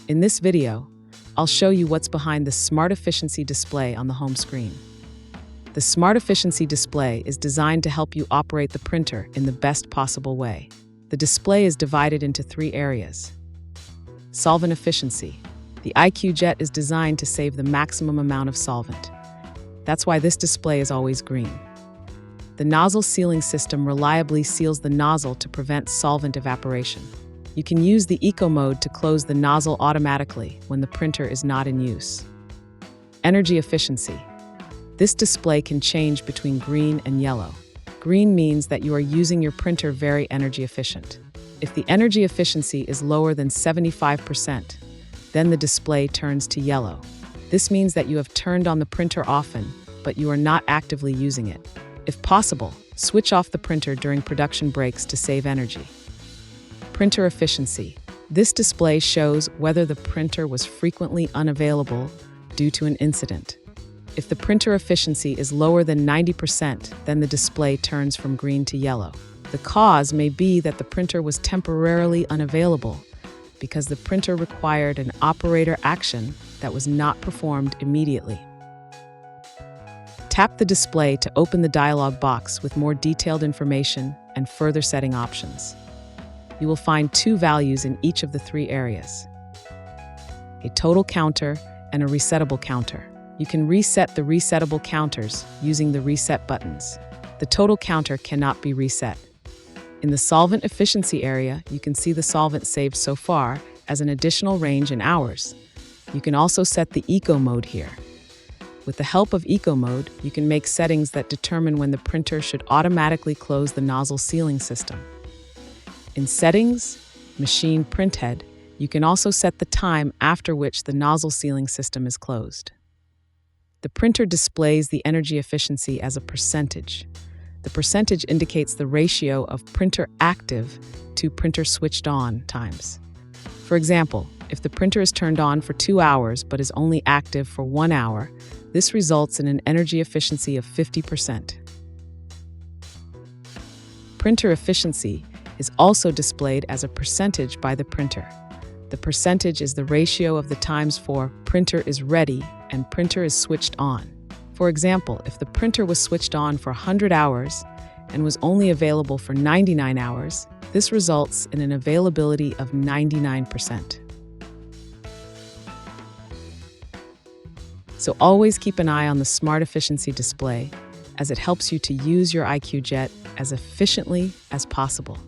In this video, I'll show you what's behind the Smart Efficiency display on the home screen. The Smart Efficiency display is designed to help you operate the printer in the best possible way. The display is divided into 3 areas. Solvent efficiency. The inkjet is designed to save the maximum amount of solvent. That's why this display is always green. The nozzle sealing system reliably seals the nozzle to prevent solvent evaporation. You can use the eco mode to close the nozzle automatically when the printer is not in use. Energy efficiency. This display can change between green and yellow. Green means that you are using your printer very energy efficient. If the energy efficiency is lower than 75%, then the display turns to yellow. This means that you have turned on the printer often, but you are not actively using it. If possible, switch off the printer during production breaks to save energy. Printer efficiency. This display shows whether the printer was frequently unavailable due to an incident. If the printer efficiency is lower than 90%, then the display turns from green to yellow. The cause may be that the printer was temporarily unavailable because the printer required an operator action that was not performed immediately. Tap the display to open the dialog box with more detailed information and further setting options. You will find 2 values in each of the 3 areas: a total counter and a resettable counter. You can reset the resettable counters using the reset buttons. The total counter cannot be reset. In the solvent efficiency area, you can see the solvent saved so far as an additional range in hours. You can also set the eco mode here. With the help of eco mode, you can make settings that determine when the printer should automatically close the nozzle sealing system. In Settings, Machine Printhead, you can also set the time after which the nozzle sealing system is closed. The printer displays the energy efficiency as a percentage. The percentage indicates the ratio of printer active to printer switched on times. For example, if the printer is turned on for 2 hours but is only active for 1 hour, this results in an energy efficiency of 50%. Printer efficiency is also displayed as a percentage by the printer. The percentage is the ratio of the times for printer is ready and printer is switched on. For example, if the printer was switched on for 100 hours and was only available for 99 hours, this results in an availability of 99%. So always keep an eye on the Smart Efficiency display, as it helps you to use your inkjet as efficiently as possible.